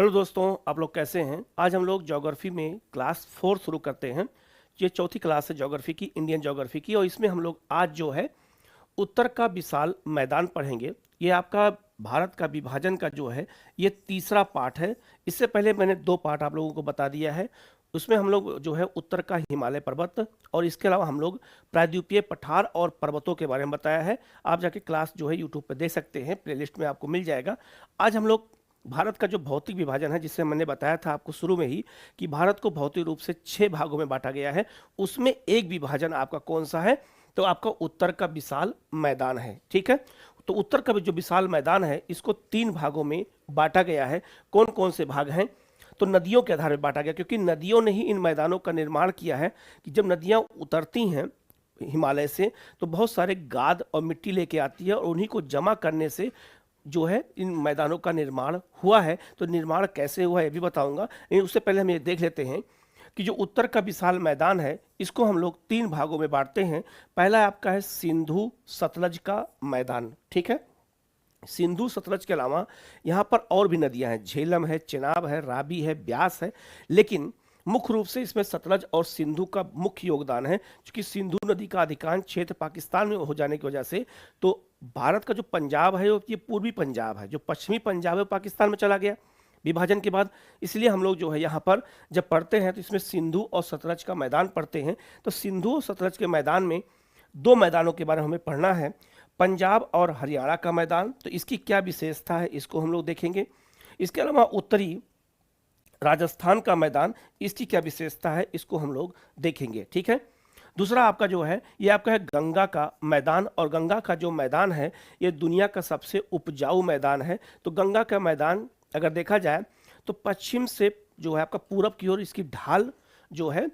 Hello दोस्तों, आप लोग कैसे हैं। आज हम लोग ज्योग्राफी में क्लास 4 शुरू करते हैं। ये चौथी क्लास है ज्योग्राफी की, इंडियन ज्योग्राफी की। और इसमें हम लोग आज जो है उत्तर का विशाल मैदान पढ़ेंगे। ये आपका भारत का विभाजन का जो है ये तीसरा पार्ट है। इससे पहले मैंने 2 पार्ट आप लोगों को बता दिया है। उसमें हम लोग जो है उत्तर का हिमालय पर्वत और इसके अलावा हम लोग प्रायद्वीपीय पठार और पर्वतों के बारे में बताया है। आप जाके क्लास जो है यूट्यूब पर देख सकते हैं, प्लेलिस्ट में आपको मिल जाएगा। आज हम लोग भारत का जो भौतिक विभाजन है, जिससे मैंने बताया था आपको शुरू में ही कि भारत को भौतिक रूप से 6 भागों में बांटा गया है, उसमें एक विभाजन आपका कौन सा है, तो आपका उत्तर का विशाल मैदान है। ठीक है, तो उत्तर का जो विशाल मैदान है इसको 3 भागों में बांटा गया है। कौन कौन से भाग हैं, तो नदियों के आधार पर बांटा गया, क्योंकि नदियों ने ही इन मैदानों का निर्माण किया है। कि जब नदियां उतरती हैं हिमालय से तो बहुत सारे गाद और मिट्टी लेके आती है और उन्हीं को जमा करने से जो है इन मैदानों का निर्माण हुआ है। तो निर्माण कैसे हुआ है ये भी बताऊंगा, लेकिन उससे पहले हम ये देख लेते हैं कि जो उत्तर का विशाल मैदान है इसको हम लोग 3 भागों में बांटते हैं। पहला आपका है सिंधु सतलज का मैदान। ठीक है, सिंधु सतलज के अलावा यहाँ पर और भी नदियाँ हैं, झेलम है, चेनाब है, रावी है, ब्यास है, लेकिन मुख्य रूप से इसमें सतलज और सिंधु का मुख्य योगदान है। क्योंकि सिंधु नदी का अधिकांश क्षेत्र पाकिस्तान में हो जाने की वजह से तो भारत का जो पंजाब है ये पूर्वी पंजाब है, जो पश्चिमी पंजाब है वो पाकिस्तान में चला गया विभाजन के बाद। इसलिए हम लोग जो है यहाँ पर जब पढ़ते हैं तो इसमें सिंधु और सतलज का मैदान पढ़ते हैं। तो सिंधु और सतलज के मैदान में 2 मैदानों के बारे में हमें पढ़ना है, पंजाब और हरियाणा का मैदान। तो इसकी क्या विशेषता है इसको हम लोग देखेंगे। इसके अलावा उत्तरी राजस्थान का मैदान, इसकी क्या विशेषता है इसको हम लोग देखेंगे। ठीक है, दूसरा आपका जो है ये आपका है गंगा का मैदान। और गंगा का जो मैदान है ये दुनिया का सबसे उपजाऊ मैदान है। तो गंगा का मैदान अगर देखा जाए तो पश्चिम से जो है आपका पूरब की ओर इसकी ढाल जो है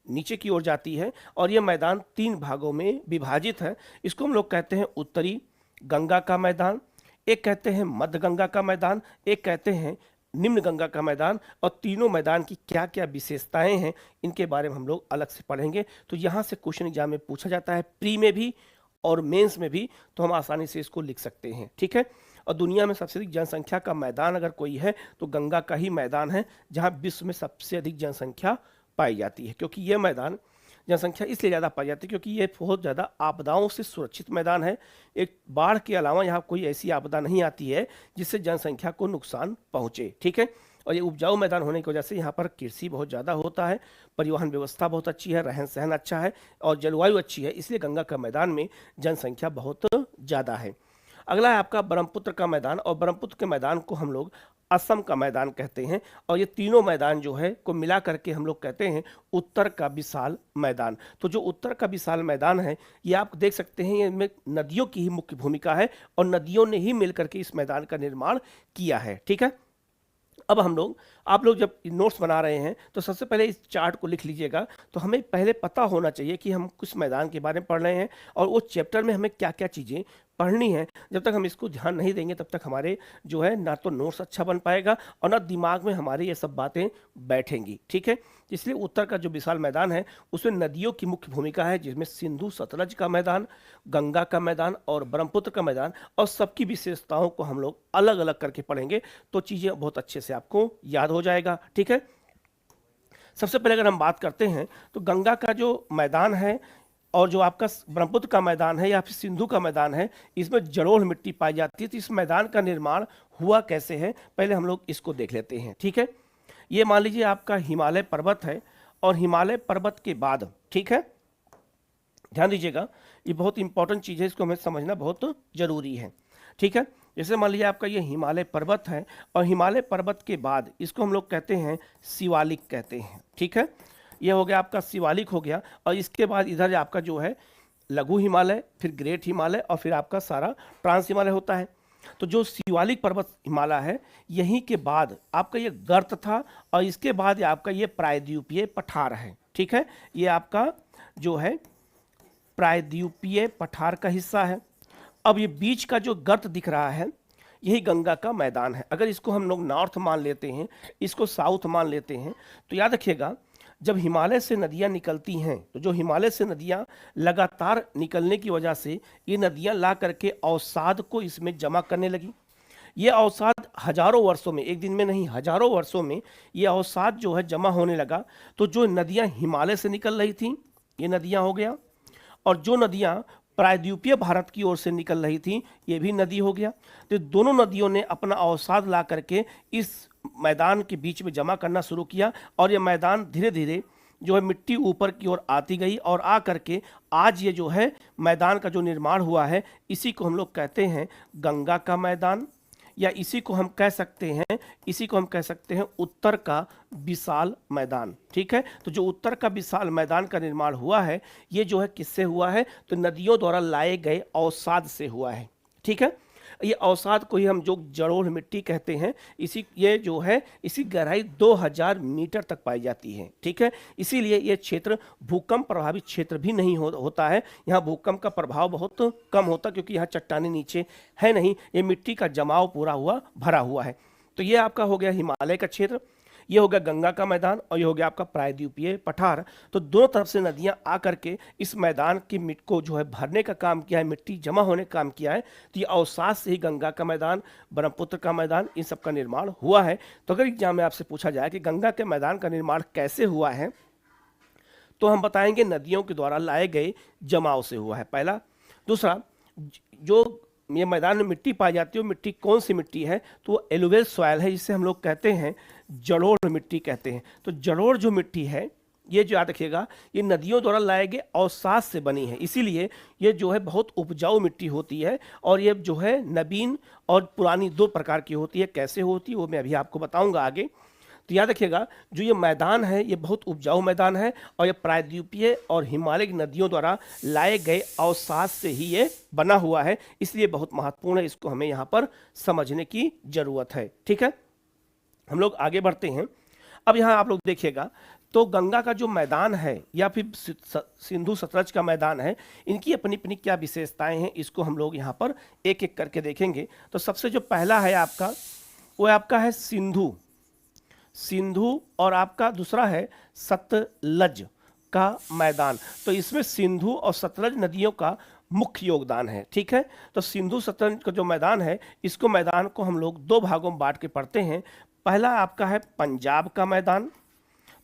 नीचे की ओर जाती है और ये मैदान 3 भागों में विभाजित है। इसको हम लोग कहते हैं उत्तरी गंगा का मैदान, एक कहते हैं मध्य गंगा का मैदान, एक कहते हैं निम्न गंगा का मैदान। और तीनों मैदान की क्या क्या विशेषताएं हैं इनके बारे में हम लोग अलग से पढ़ेंगे। तो यहाँ से क्वेश्चन एग्जाम में पूछा जाता है, प्री में भी और मेंस में भी, तो हम आसानी से इसको लिख सकते हैं। ठीक है, और दुनिया में सबसे अधिक जनसंख्या का मैदान अगर कोई है तो गंगा का ही मैदान है, जहाँ विश्व में सबसे अधिक जनसंख्या पाई जाती है। क्योंकि ये मैदान जनसंख्या इसलिए ज़्यादा पाई जाती है क्योंकि ये बहुत ज़्यादा आपदाओं से सुरक्षित मैदान है। एक बाढ़ के अलावा यहाँ कोई ऐसी आपदा नहीं आती है जिससे जनसंख्या को नुकसान पहुँचे। ठीक है, और ये उपजाऊ मैदान होने की वजह से यहाँ पर कृषि बहुत ज़्यादा होता है, परिवहन व्यवस्था बहुत अच्छी है, रहन सहन अच्छा है और जलवायु अच्छी है, इसलिए गंगा का मैदान में जनसंख्या बहुत ज़्यादा है। अगला है आपका ब्रह्मपुत्र का मैदान। और ब्रह्मपुत्र के मैदान को हम लोग असम का मैदान कहते हैं। और ये तीनों मैदान जो है को मिला करके हम लोग कहते हैं उत्तर का विशाल मैदान। तो जो उत्तर का विशाल मैदान है ये आप देख सकते हैं, इसमें नदियों की ही मुख्य भूमिका है और नदियों ने ही मिलकर के इस मैदान का निर्माण किया है। ठीक है, अब हम लोग आप लोग जब नोट्स बना रहे हैं तो सबसे पहले इस चार्ट को लिख लीजिएगा। तो हमें पहले पता होना चाहिए कि हम किस मैदान के बारे में पढ़ रहे हैं और वो चैप्टर में हमें क्या क्या चीज़ें पढ़नी है। जब तक हम इसको ध्यान नहीं देंगे तब तक हमारे जो है ना तो नोट्स अच्छा बन पाएगा और ना दिमाग में हमारी ये सब बातें बैठेंगी। ठीक है, इसलिए उत्तर का जो विशाल मैदान है उसमें नदियों की मुख्य भूमिका है, जिसमें सिंधु सतलज का मैदान, गंगा का मैदान और ब्रह्मपुत्र का मैदान। और सबकी विशेषताओं को हम लोग अलग अलग करके पढ़ेंगे तो चीज़ें बहुत अच्छे से आपको याद हो जाएगा। ठीक है, सबसे पहले अगर हम बात करते हैं तो गंगा का जो मैदान है और जो आपका ब्रह्मपुत्र का मैदान है या फिर सिंधु का मैदान है, इसमें जलोढ़ मिट्टी पाई जाती है। तो इस मैदान का निर्माण हुआ कैसे है, पहले हम लोग इसको देख लेते हैं। ठीक है, ये मान लीजिए आपका हिमालय पर्वत है और हिमालय पर्वत के बाद, ठीक है, ध्यान दीजिएगा ये बहुत इंपॉर्टेंट चीज़ है, इसको हमें समझना बहुत जरूरी है। ठीक है, जैसे मान लीजिए आपका ये हिमालय पर्वत है और हिमालय पर्वत के बाद इसको हम लोग कहते हैं शिवालिक कहते हैं। ठीक है, ये हो गया आपका शिवालिक हो गया। और इसके बाद इधर आपका जो है लघु हिमालय, फिर ग्रेट हिमालय और फिर आपका सारा ट्रांस हिमालय होता है। तो जो शिवालिक पर्वत हिमालय है यहीं के बाद आपका ये गर्त था और इसके बाद आपका ये प्रायद्वीपीय पठार है। ठीक है, ये आपका जो है प्रायद्वीपीय पठार का हिस्सा है। अब ये बीच का जो गर्त दिख रहा है यही गंगा का मैदान है। अगर इसको हम लोग नॉर्थ मान लेते हैं, इसको साउथ मान लेते हैं, तो याद रखिएगा जब हिमालय से नदियां निकलती हैं तो जो हिमालय से नदियां लगातार निकलने की वजह से ये नदियां ला करके अवसाद को इसमें जमा करने लगी। ये अवसाद हजारों वर्षों में, एक दिन में नहीं हजारों वर्षों में ये अवसाद जो है जमा होने लगा। तो जो नदियां हिमालय से निकल रही थी, ये नदियां हो गया, और जो नदियां प्रायद्वीपीय भारत की ओर से निकल रही थी, ये भी नदी हो गया। तो दोनों नदियों ने अपना अवसाद ला करके इस मैदान के बीच में जमा करना शुरू किया, और ये मैदान धीरे धीरे जो है मिट्टी ऊपर की ओर आती गई, और आ करके आज ये जो है मैदान का जो निर्माण हुआ है, इसी को हम लोग कहते हैं गंगा का मैदान, या इसी को हम कह सकते हैं उत्तर का विशाल मैदान। ठीक है, तो जो उत्तर का विशाल मैदान का निर्माण हुआ है, ये जो है किससे हुआ है, तो नदियों द्वारा लाए गए अवसाद से हुआ है। ठीक है, ये अवसाद को ही हम जो जलोढ़ मिट्टी कहते हैं, ये जो है इसी गहराई 2000 मीटर तक पाई जाती है। ठीक है, इसीलिए ये क्षेत्र भूकंप प्रभावित क्षेत्र भी नहीं होता है। यहाँ भूकंप का प्रभाव बहुत कम होता, क्योंकि यहाँ चट्टानें नीचे है नहीं, ये मिट्टी का जमाव पूरा भरा हुआ है। तो ये आपका हो गया हिमालय का क्षेत्र, ये हो गया गंगा का मैदान, और ये हो गया आपका प्रायद्वीपीय पठार। तो दोनों तरफ से नदियां आकर के इस मैदान की मिट्टी को जो है भरने का काम किया है, मिट्टी जमा होने का काम किया है। तो ये अवसाद से ही गंगा का मैदान, ब्रह्मपुत्र का मैदान, इन सब का निर्माण हुआ है। तो अगर एग्जाम में आपसे पूछा जाए कि गंगा के मैदान का निर्माण कैसे हुआ है, तो हम बताएंगे नदियों के द्वारा लाए गए जमाव से हुआ है, पहला। दूसरा, जो ये मैदान में मिट्टी पाई जाती है, वो मिट्टी कौन सी मिट्टी है, तो वो एलुवियल सॉइल है, जिसे हम लोग कहते हैं जलोढ़ मिट्टी कहते हैं। तो जलोढ़ जो मिट्टी है, ये जो याद रखिएगा, ये नदियों द्वारा लाए गए अवसाद से बनी है, इसीलिए ये जो है बहुत उपजाऊ मिट्टी होती है। और ये जो है नवीन और पुरानी दो प्रकार की होती है। कैसे होती है वो मैं अभी आपको बताऊंगा आगे। तो याद रखिएगा, जो ये मैदान है, ये बहुत उपजाऊ मैदान है, और ये प्रायद्वीपीय और हिमालय की नदियों द्वारा लाए गए अवसाद से ही ये बना हुआ है, इसलिए बहुत महत्वपूर्ण है, इसको हमें यहाँ पर समझने की जरूरत है। ठीक है, हम लोग आगे बढ़ते हैं। अब यहाँ आप लोग देखिएगा, तो गंगा का जो मैदान है या फिर सिंधु सतलज का मैदान है, इनकी अपनी अपनी क्या विशेषताएं हैं, इसको हम लोग यहाँ पर एक एक करके देखेंगे। तो सबसे जो पहला है आपका, वो आपका है सिंधु, और आपका दूसरा है सतलज का मैदान। तो इसमें सिंधु और सतलज नदियों का मुख्य योगदान है। ठीक है, तो सिंधु सतलज का जो मैदान है, इसको मैदान को हम लोग दो भागों में बांट के पढ़ते हैं। पहला आपका है पंजाब का मैदान,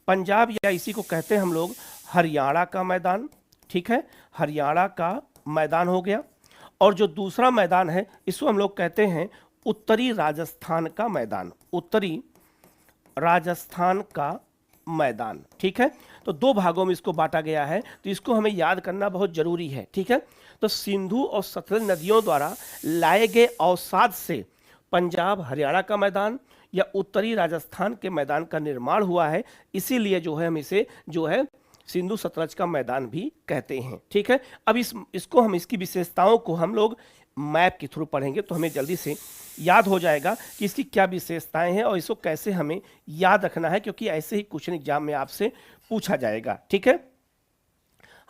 पंजाब या इसी को कहते हैं हम लोग हरियाणा का मैदान। ठीक है, हरियाणा का मैदान हो गया। और जो दूसरा मैदान है, इसको हम लोग कहते हैं उत्तरी राजस्थान का मैदान, उत्तरी राजस्थान का मैदान। ठीक है, तो दो भागों में इसको बांटा गया है, तो इसको हमें याद करना बहुत जरूरी है। ठीक है, तो सिंधु और सतलज नदियों द्वारा लाए गए अवसाद से पंजाब हरियाणा का मैदान या उत्तरी राजस्थान के मैदान का निर्माण हुआ है, इसीलिए जो है हम इसे जो है सिंधु सतलज का मैदान भी कहते हैं। ठीक है, अब इसको हम इसकी विशेषताओं को हम लोग मैप के थ्रू पढ़ेंगे, तो हमें जल्दी से याद हो जाएगा कि इसकी क्या विशेषताएं हैं और इसको कैसे हमें याद रखना है, क्योंकि ऐसे ही क्वेश्चन एग्जाम में आपसे पूछा जाएगा। ठीक है,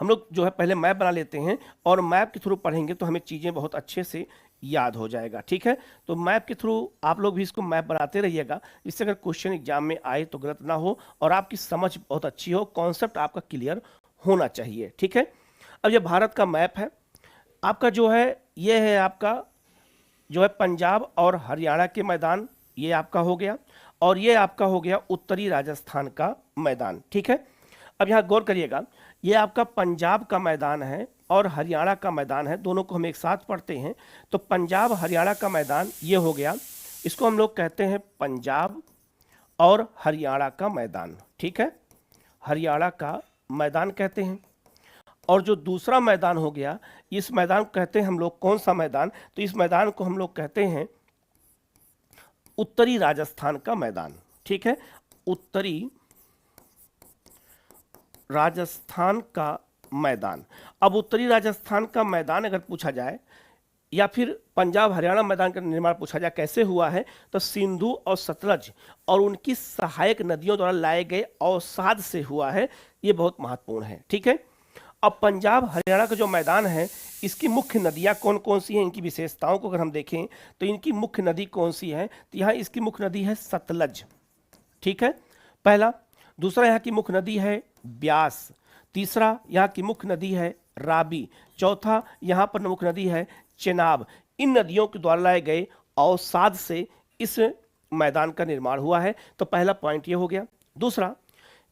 हम लोग जो है पहले मैप बना लेते हैं, और मैप के थ्रू पढ़ेंगे तो हमें चीज़ें बहुत अच्छे से याद हो जाएगा। ठीक है, तो मैप के थ्रू आप लोग भी इसको मैप बनाते रहिएगा, जिससे अगर क्वेश्चन एग्जाम में आए तो गलत ना हो और आपकी समझ बहुत अच्छी हो, कॉन्सेप्ट आपका क्लियर होना चाहिए। ठीक है, अब ये भारत का मैप है आपका, जो है ये है आपका जो है पंजाब और हरियाणा के मैदान, ये आपका हो गया, और ये आपका हो गया उत्तरी राजस्थान का मैदान। ठीक है, अब यहाँ गौर करिएगा, ये आपका पंजाब का मैदान है और हरियाणा का मैदान है, दोनों को हम एक साथ पढ़ते हैं। तो पंजाब हरियाणा का मैदान ये हो गया, इसको हम लोग कहते हैं पंजाब और हरियाणा का मैदान। ठीक है, हरियाणा का मैदान कहते हैं। और जो दूसरा मैदान हो गया, इस मैदान को कहते हैं हम लोग कौन सा मैदान, तो इस मैदान को हम लोग कहते हैं उत्तरी राजस्थान का मैदान। ठीक है, उत्तरी राजस्थान का मैदान। अब उत्तरी राजस्थान का मैदान अगर पूछा जाए या फिर पंजाब हरियाणा मैदान का निर्माण पूछा जाए कैसे हुआ है, तो सिंधु और सतलज और उनकी सहायक नदियों द्वारा लाए गए अवसाद से हुआ है, ये बहुत महत्वपूर्ण है। ठीक है, अब पंजाब हरियाणा का जो मैदान है, इसकी मुख्य नदियाँ कौन कौन सी हैं, इनकी विशेषताओं को अगर हम देखें तो इनकी मुख्य नदी कौन सी है, तो यहाँ इसकी मुख्य नदी है सतलज। ठीक है, पहला। दूसरा यहाँ की मुख्य नदी है ब्यास। तीसरा यहाँ की मुख्य नदी है राबी। चौथा यहाँ पर मुख्य नदी है चेनाब। इन नदियों के द्वारा लाए गए अवसाद से इस मैदान का निर्माण हुआ है। तो पहला पॉइंट ये हो गया। दूसरा,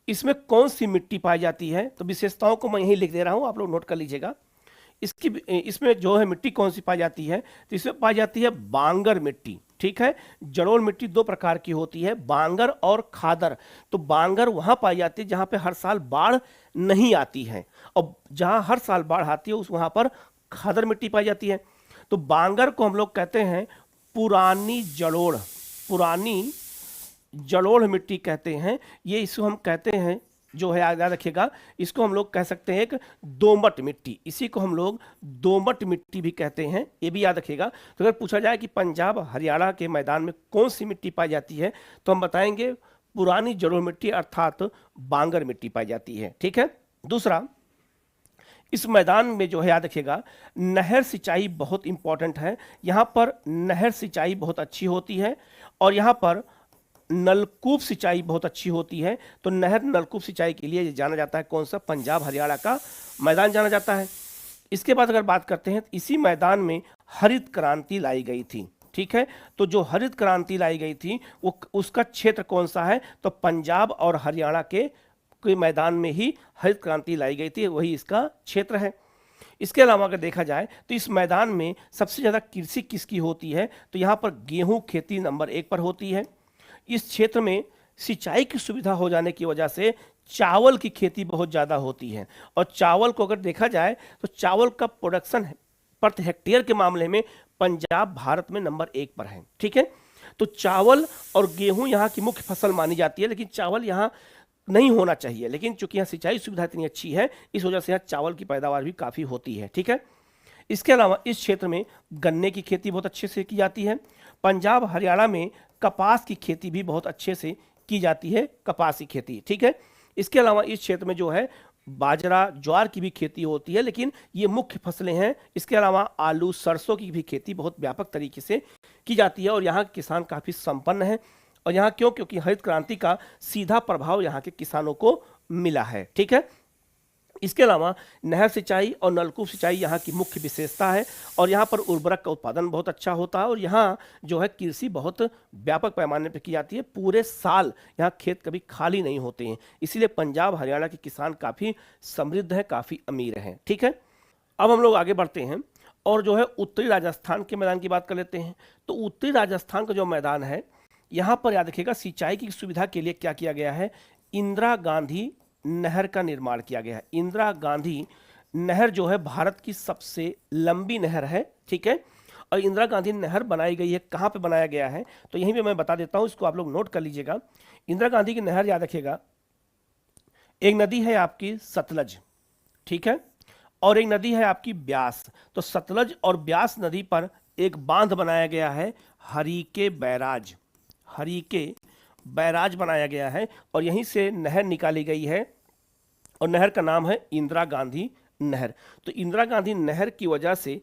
इसमें कौन सी मिट्टी पाई जाती है? तो विशेषताओं को मैं यहीं लिख दे रहा हूं, आप लोग नोट कर लीजिएगा। इसमें जो है मिट्टी कौन सी पाई जाती है? तो इसमें पाई जाती है बांगर मिट्टी। ठीक है, जलोढ़ मिट्टी दो प्रकार की होती है, बांगर और खादर। तो बांगर वहां पाई जाती है जहां पे हर साल बाढ़ नहीं आती है, और जहां हर साल बाढ़ आती है उस वहां पर खादर मिट्टी पाई जाती है। तो बांगर को हम लोग कहते हैं पुरानी जलोढ़, पुरानी जलोढ़ मिट्टी कहते हैं। ये इसको हम कहते हैं, जो है याद रखिएगा, इसको हम लोग कह सकते हैं एक दोमट मिट्टी, इसी को हम लोग दोमट मिट्टी भी कहते हैं, ये भी याद रखिएगा। तो अगर पूछा जाए कि पंजाब हरियाणा के मैदान में कौन सी मिट्टी पाई जाती है, तो हम बताएंगे पुरानी जलोढ़ मिट्टी अर्थात बांगर मिट्टी पाई जाती है। ठीक है। दूसरा, इस मैदान में जो है याद रखिएगा, नहर सिंचाई बहुत इंपॉर्टेंट है। यहाँ पर नहर सिंचाई बहुत अच्छी होती है, और यहाँ पर नलकूप सिंचाई बहुत अच्छी होती है। तो नहर नलकूप सिंचाई के लिए जाना जाता है कौन सा? पंजाब हरियाणा का मैदान जाना जाता है। इसके बाद अगर बात करते हैं, इसी मैदान में हरित क्रांति लाई गई थी। ठीक है, तो जो हरित क्रांति लाई गई थी वो उसका क्षेत्र कौन सा है? तो पंजाब और हरियाणा के मैदान में ही हरित क्रांति लाई गई थी, वही इसका क्षेत्र है। इसके अलावा अगर देखा जाए तो इस मैदान में सबसे ज्यादा कृषि किसकी होती है? तो यहाँ पर गेहूं खेती नंबर 1 पर होती है। इस क्षेत्र में सिंचाई की सुविधा हो जाने की वजह से चावल की खेती बहुत ज़्यादा होती है, और चावल को अगर देखा जाए तो चावल का प्रोडक्शन प्रति हेक्टेयर के मामले में पंजाब भारत में नंबर 1 पर है। ठीक है, तो चावल और गेहूं यहाँ की मुख्य फसल मानी जाती है, लेकिन चावल यहाँ नहीं होना चाहिए, लेकिन चूंकि यहाँ सिंचाई सुविधा इतनी अच्छी है इस वजह से यहाँ चावल की पैदावार भी काफ़ी होती है। ठीक है, इसके अलावा इस क्षेत्र में गन्ने की खेती बहुत अच्छे से की जाती है। पंजाब हरियाणा में कपास की खेती भी बहुत अच्छे से की जाती है, कपास की खेती। ठीक है, इसके अलावा इस क्षेत्र में जो है बाजरा ज्वार की भी खेती होती है, लेकिन ये मुख्य फसलें हैं। इसके अलावा आलू सरसों की भी खेती बहुत व्यापक तरीके से की जाती है, और यहाँ के किसान काफ़ी संपन्न हैं। और यहाँ क्यों? क्योंकि हरित क्रांति का सीधा प्रभाव यहाँ के किसानों को मिला है। ठीक है, इसके अलावा नहर सिंचाई और नलकूप सिंचाई यहाँ की मुख्य विशेषता है, और यहाँ पर उर्वरक का उत्पादन बहुत अच्छा होता है, और यहाँ जो है कृषि बहुत व्यापक पैमाने पर की जाती है। पूरे साल यहाँ खेत कभी खाली नहीं होते हैं, इसीलिए पंजाब हरियाणा के किसान काफ़ी समृद्ध हैं, काफ़ी अमीर हैं। ठीक है, अब हम लोग आगे बढ़ते हैं और जो है उत्तरी राजस्थान के मैदान की बात कर लेते हैं। तो उत्तरी राजस्थान का जो मैदान है, यहाँ पर याद रखिएगा सिंचाई की सुविधा के लिए क्या किया गया है? इंदिरा गांधी नहर का निर्माण किया गया है। इंदिरा गांधी नहर जो है भारत की सबसे लंबी नहर है। ठीक है, और इंदिरा गांधी नहर बनाई गई है, कहाँ पे बनाया गया है? तो यहीं पे मैं बता देता हूँ, इसको आप लोग नोट कर लीजिएगा। इंदिरा गांधी की नहर याद रखिएगा, एक नदी है आपकी सतलज, ठीक है, और एक नदी है आपकी ब्यास। तो सतलज और ब्यास नदी पर एक बांध बनाया गया है, हरीके बैराज, हरीके बैराज बनाया गया है, और यहीं से नहर निकाली गई है, और नहर का नाम है इंदिरा गांधी नहर। तो इंदिरा गांधी नहर की वजह से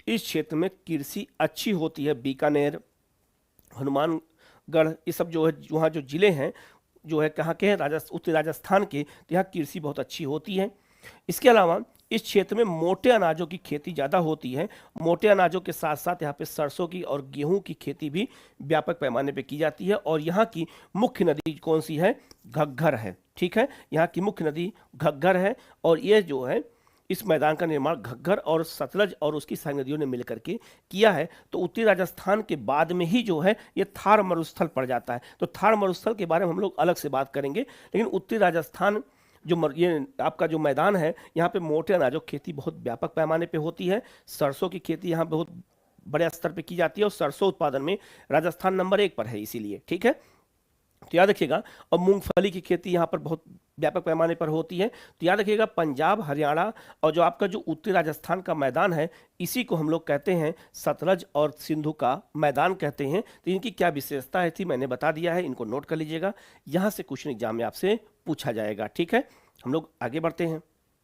इस क्षेत्र में कृषि अच्छी होती है। बीकानेर, हनुमानगढ़, ये सब जो है वहाँ जो जिले हैं जो है कहाँ के हैं? उत्तरी राजस्थान के, तो यहाँ कृषि बहुत अच्छी होती है। इसके अलावा इस क्षेत्र में मोटे अनाजों की खेती ज़्यादा होती है। मोटे अनाजों के साथ साथ यहाँ पे सरसों की और गेहूं की खेती भी व्यापक पैमाने पे की जाती है, और यहाँ की मुख्य नदी कौन सी है? घग्गर है। ठीक है, यहाँ की मुख्य नदी घग्गर है, और ये जो है इस मैदान का निर्माण घग्गर और सतलज और उसकी सारी नदियों ने मिलकर के किया है। तो उत्तरी राजस्थान के बाद में ही जो है ये थार मरुस्थल पड़ जाता है। तो थार मरुस्थल के बारे में हम लोग अलग से बात करेंगे, लेकिन उत्तरी राजस्थान ये आपका जो मैदान है, यहाँ पे मोटे अनाजों की खेती बहुत व्यापक पैमाने पे होती है। सरसों की खेती यहाँ बहुत बड़े स्तर पे की जाती है, और सरसों उत्पादन में राजस्थान नंबर 1 पर है इसीलिए। ठीक है, तो याद रखिएगा, और मूंगफली की खेती यहाँ पर बहुत व्यापक पैमाने पर होती है। तो याद रखिएगा, पंजाब हरियाणा और जो आपका जो उत्तरी राजस्थान का मैदान है, इसी को हम लोग कहते हैं सतलज और सिंधु का मैदान कहते हैं। तो इनकी क्या विशेषता है थी मैंने बता दिया है, इनको नोट कर लीजिएगा, यहाँ से क्वेश्चन एग्जाम में आपसे पूछा जाएगा। ठीक है, हम लोग आगे बढ़ते हैं।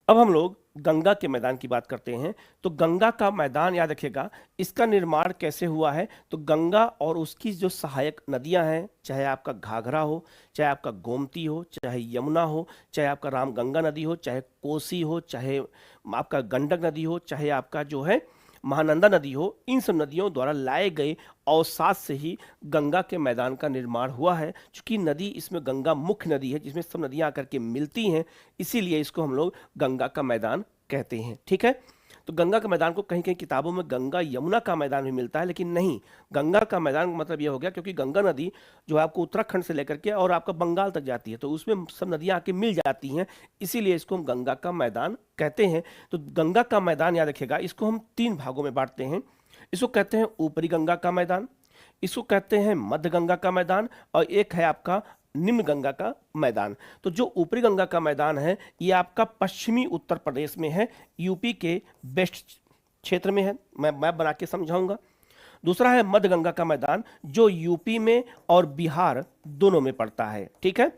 अब हम लोग गंगा के मैदान की बात करते हैं। तो गंगा का मैदान याद रखिएगा, इसका निर्माण कैसे हुआ है? तो गंगा और उसकी जो सहायक नदियां हैं, चाहे आपका घाघरा हो, चाहे आपका गोमती हो, चाहे यमुना हो, चाहे आपका रामगंगा नदी हो, चाहे कोसी हो, चाहे आपका गंडक नदी हो, चाहे आपका जो है महानंदा नदी हो, इन सब नदियों द्वारा लाए गए अवसाद से ही गंगा के मैदान का निर्माण हुआ है। चूंकि नदी इसमें गंगा मुख्य नदी है जिसमें सब नदियां आकर के मिलती हैं, इसीलिए इसको हम लोग गंगा का मैदान कहते हैं। ठीक है, तो गंगा के मैदान को कहीं कहीं किताबों में गंगा यमुना का मैदान भी मिलता है, लेकिन नहीं, गंगा का मैदान का मतलब यह हो गया क्योंकि गंगा नदी जो है आपको उत्तराखंड से लेकर के और आपका बंगाल तक जाती है, तो उसमें सब नदियां आके मिल जाती हैं, इसीलिए इसको हम गंगा का मैदान कहते हैं। तो गंगा का मैदान याद रखिएगा, इसको हम 3 भागों में बांटते हैं। इसको कहते हैं ऊपरी गंगा का मैदान, इसको कहते हैं मध्य गंगा का मैदान, और एक है आपका निम्न गंगा का मैदान। तो जो ऊपरी गंगा का मैदान है ये आपका पश्चिमी उत्तर प्रदेश में है, यूपी के वेस्ट क्षेत्र में है, मैं मैप बना के समझाऊंगा। दूसरा है मध्य गंगा का मैदान जो यूपी में और बिहार दोनों में पड़ता है। ठीक है,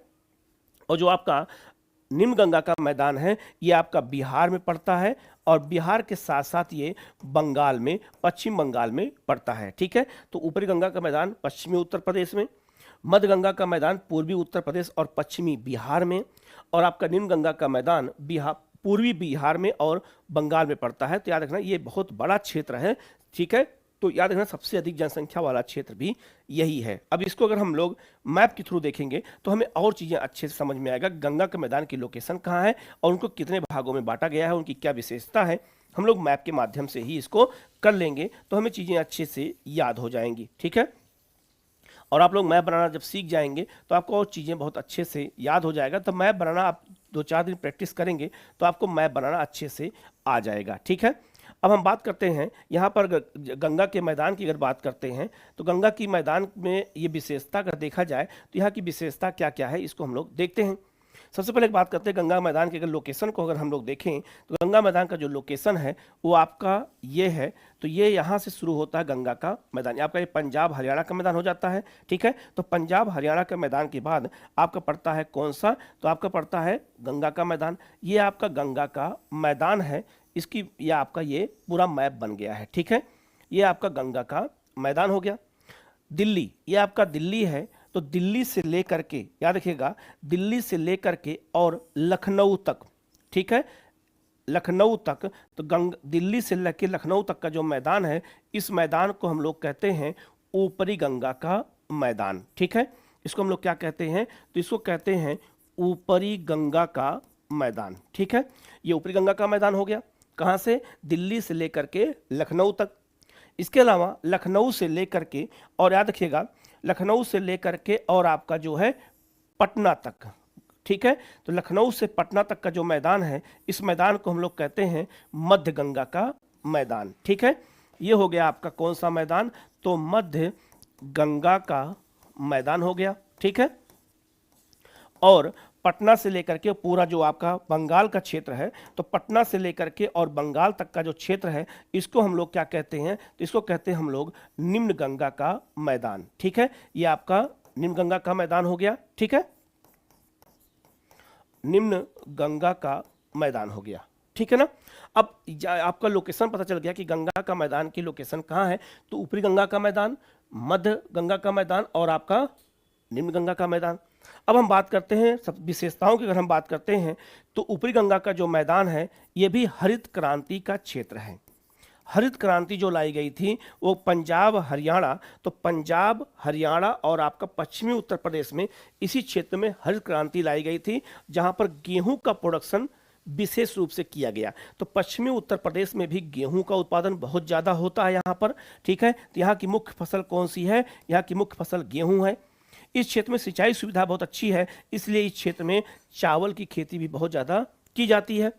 और जो आपका निम्न गंगा का मैदान है ये आपका बिहार में पड़ता है, और बिहार के साथ साथ ये बंगाल में, पश्चिम बंगाल में पड़ता है। ठीक है, तो ऊपरी गंगा का मैदान पश्चिमी उत्तर प्रदेश में, मध्य गंगा का मैदान पूर्वी उत्तर प्रदेश और पश्चिमी बिहार में, और आपका निम्न गंगा का मैदान पूर्वी बिहार में और बंगाल में पड़ता है। तो याद रखना ये बहुत बड़ा क्षेत्र है। ठीक है, तो याद रखना सबसे अधिक जनसंख्या वाला क्षेत्र भी यही है। अब इसको अगर हम लोग मैप के थ्रू देखेंगे तो हमें और चीज़ें अच्छे से समझ में आएगा, गंगा के मैदान की लोकेशन कहाँ है और उनको कितने भागों में बांटा गया है, उनकी क्या विशेषता है, हम लोग मैप के माध्यम से ही इसको कर लेंगे तो हमें चीज़ें अच्छे से याद हो जाएंगी। ठीक है, और आप लोग मैप बनाना जब सीख जाएंगे तो आपको और चीज़ें बहुत अच्छे से याद हो जाएगा। तो मैप बनाना आप 2-4 दिन प्रैक्टिस करेंगे तो आपको मैप बनाना अच्छे से आ जाएगा। ठीक है, अब हम बात करते हैं यहाँ पर गंगा के मैदान की। अगर बात करते हैं तो गंगा की मैदान में ये विशेषता अगर देखा जाए तो यहाँ की विशेषता क्या क्या है इसको हम लोग देखते हैं। सबसे पहले एक बात करते हैं गंगा मैदान की अगर लोकेशन को अगर हम लोग देखें तो गंगा मैदान का जो लोकेशन है वो आपका ये है। तो ये यहाँ से शुरू होता है गंगा का मैदान, आपका ये पंजाब हरियाणा का मैदान हो जाता है। ठीक है, तो पंजाब हरियाणा के मैदान के बाद आपका पड़ता है कौन सा, तो आपका पड़ता है गंगा का मैदान। ये आपका गंगा का मैदान है, इसकी ये आपका ये पूरा मैप बन गया है। ठीक है, ये आपका गंगा का मैदान हो गया। दिल्ली, ये आपका दिल्ली है, तो दिल्ली से लेकर के याद रखिएगा, दिल्ली से लेकर के और लखनऊ तक, ठीक है, लखनऊ तक, तो दिल्ली से लेकर लखनऊ तक का जो मैदान है इस मैदान को हम लोग कहते हैं ऊपरी गंगा का मैदान। ठीक है, इसको हम लोग क्या कहते हैं, तो इसको कहते हैं ऊपरी गंगा का मैदान। ठीक है, ये ऊपरी गंगा का मैदान हो गया, कहाँ से, दिल्ली से लेकर के लखनऊ तक। इसके अलावा लखनऊ से लेकर के और याद रखिएगा लखनऊ से लेकर के और आपका जो है पटना तक। ठीक है, तो लखनऊ से पटना तक का जो मैदान है इस मैदान को हम लोग कहते हैं मध्य गंगा का मैदान। ठीक है, ये हो गया आपका कौन सा मैदान, तो मध्य गंगा का मैदान हो गया। ठीक है, और पटना से लेकर के पूरा जो आपका बंगाल का क्षेत्र है, तो पटना से लेकर के और बंगाल तक का जो क्षेत्र है इसको हम लोग क्या कहते हैं, तो इसको कहते हैं हम लोग निम्न गंगा का मैदान। ठीक है, ये आपका निम्न गंगा का मैदान हो गया। ठीक है, निम्न गंगा का मैदान हो गया। ठीक है ना, अब आपका लोकेशन पता चल गया कि गंगा का मैदान की लोकेशन कहाँ है, तो ऊपरी गंगा का मैदान, मध्य गंगा का मैदान और आपका निम्न गंगा का मैदान। अब हम बात करते हैं सब विशेषताओं की। अगर हम बात करते हैं तो ऊपरी गंगा का जो मैदान है ये भी हरित क्रांति का क्षेत्र है। हरित क्रांति जो लाई गई थी वो पंजाब हरियाणा, तो पंजाब हरियाणा और आपका पश्चिमी उत्तर प्रदेश में इसी क्षेत्र में हरित क्रांति लाई गई थी, जहां पर गेहूं का प्रोडक्शन विशेष रूप से किया गया। तो पश्चिमी उत्तर प्रदेश में भी गेहूं का उत्पादन बहुत ज़्यादा होता है यहाँ पर। ठीक है, तो यहाँ की मुख्य फसल कौन सी है, यहाँ की मुख्य फसल गेहूं है। इस क्षेत्र में सिंचाई सुविधा बहुत अच्छी है, इसलिए इस क्षेत्र में चावल की खेती भी बहुत ज़्यादा की जाती है।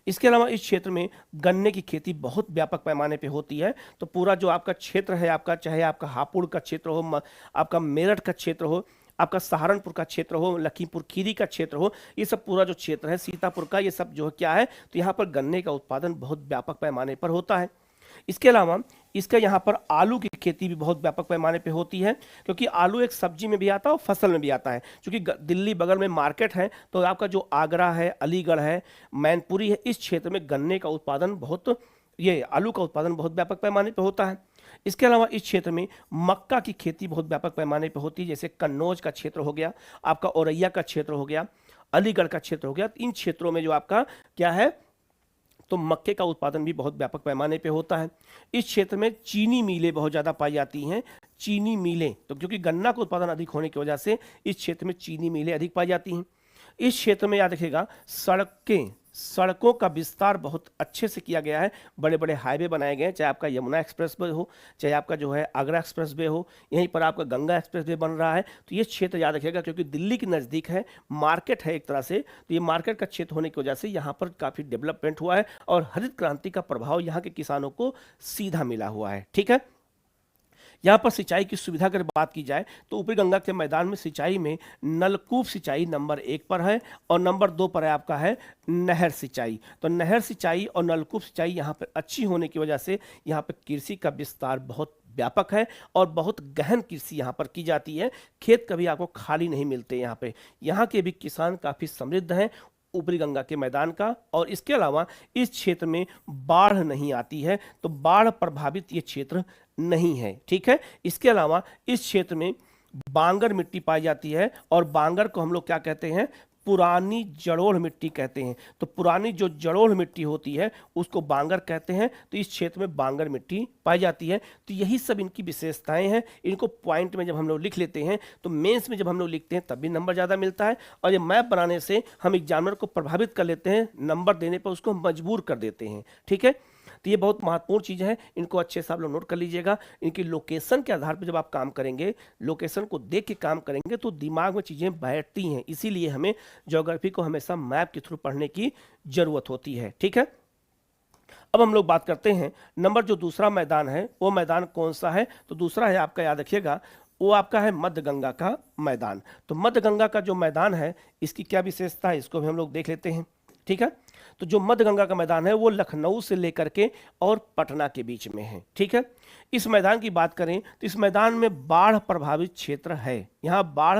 इसके अलावा इस क्षेत्र में गन्ने की खेती बहुत व्यापक पैमाने पे होती है। तो पूरा जो आपका क्षेत्र है आपका, चाहे आपका हापुड़ का क्षेत्र हो, आपका मेरठ का क्षेत्र हो, आपका सहारनपुर का क्षेत्र हो, लखीमपुर खीरी का क्षेत्र हो, ये सब पूरा जो क्षेत्र है सीतापुर का, ये सब जो है क्या है, तो यहाँ पर गन्ने का उत्पादन बहुत व्यापक पैमाने पर होता है। इसके अलावा इसका यहाँ पर आलू की खेती भी बहुत व्यापक पैमाने पे होती है, क्योंकि आलू एक सब्जी में भी आता है और फसल में भी आता है। क्योंकि दिल्ली बगल में मार्केट है, तो आपका जो आगरा है, अलीगढ़ है, मैनपुरी है, इस क्षेत्र में गन्ने का उत्पादन बहुत, ये आलू का उत्पादन बहुत व्यापक पैमाने पे होता है। इसके अलावा इस क्षेत्र में मक्का की खेती बहुत व्यापक पैमाने पे होती है, जैसे कन्नौज का क्षेत्र हो गया, आपका औरैया का क्षेत्र हो गया, अलीगढ़ का क्षेत्र हो गया। इन क्षेत्रों में जो आपका क्या है, तो मक्के का उत्पादन भी बहुत व्यापक पैमाने पे होता है। इस क्षेत्र में चीनी मिलें बहुत ज़्यादा पाई जाती हैं। चीनी मिलें, तो क्योंकि गन्ना का उत्पादन अधिक होने की वजह से इस क्षेत्र में चीनी मिलें अधिक पाई जाती हैं। इस क्षेत्र में याद रखिएगा सड़कों का विस्तार बहुत अच्छे से किया गया है। बड़े बड़े हाईवे बनाए गए हैं, चाहे आपका यमुना एक्सप्रेस वे हो, चाहे आपका जो है आगरा एक्सप्रेस वे हो, यहीं पर आपका गंगा एक्सप्रेस वे बन रहा है। तो ये क्षेत्र याद रखिएगा, क्योंकि दिल्ली के नज़दीक है, मार्केट है एक तरह से, तो ये मार्केट का क्षेत्र होने की वजह से यहाँ पर काफ़ी डेवलपमेंट हुआ है और हरित क्रांति का प्रभाव यहाँ के किसानों को सीधा मिला हुआ है। ठीक है। यहाँ पर सिंचाई की सुविधा अगर बात की जाए तो ऊपरी गंगा के मैदान में सिंचाई में नलकूप सिंचाई नंबर 1 पर है और नंबर 2 पर है आपका है नहर सिंचाई। तो नहर सिंचाई और नलकूप सिंचाई यहाँ पर अच्छी होने की वजह से यहाँ पर कृषि का विस्तार बहुत व्यापक है और बहुत गहन कृषि यहाँ पर की जाती है। खेत कभी आपको खाली नहीं मिलते यहाँ पे। यहाँ के भी किसान काफ़ी समृद्ध हैं ऊपरी गंगा के मैदान का। और इसके अलावा इस क्षेत्र में बाढ़ नहीं आती है, तो बाढ़ प्रभावित ये क्षेत्र नहीं है। ठीक है। इसके अलावा इस क्षेत्र में बांगर मिट्टी पाई जाती है और बांगर को हम लोग क्या कहते हैं, पुरानी जड़ोढ़ मिट्टी कहते हैं। तो पुरानी जो जड़ोढ़ मिट्टी होती है उसको बांगर कहते हैं। तो इस क्षेत्र में बांगर मिट्टी पाई जाती है। तो यही सब इनकी विशेषताएं हैं। इनको पॉइंट में जब हम लोग लिख लेते हैं तो मेंस में जब हम लोग लिखते हैं तब भी नंबर ज़्यादा मिलता है, और ये मैप बनाने से हम एग्जामिनर को प्रभावित कर लेते हैं, नंबर देने पर उसको मजबूर कर देते हैं। ठीक है। तो ये बहुत महत्वपूर्ण चीज़ है, इनको अच्छे से आप लोग नोट कर लीजिएगा। इनकी लोकेशन के आधार पर जब आप काम करेंगे, लोकेशन को देख के काम करेंगे तो दिमाग में चीज़ें बैठती हैं। इसीलिए हमें ज्योग्राफी को हमेशा मैप के थ्रू पढ़ने की ज़रूरत होती है। ठीक है। अब हम लोग बात करते हैं नंबर जो दूसरा मैदान है वो मैदान कौन सा है। तो दूसरा है आपका, याद रखिएगा, वो आपका है मध्य गंगा का मैदान। तो मध्य गंगा का जो मैदान है इसकी क्या विशेषता है, इसको भी हम लोग देख लेते हैं। ठीक है। तो जो मध्य गंगा का मैदान है वो लखनऊ से लेकर के और पटना के बीच में है। ठीक है। इस मैदान की बात करें तो इस मैदान में बाढ़ प्रभावित क्षेत्र है। यहाँ बाढ़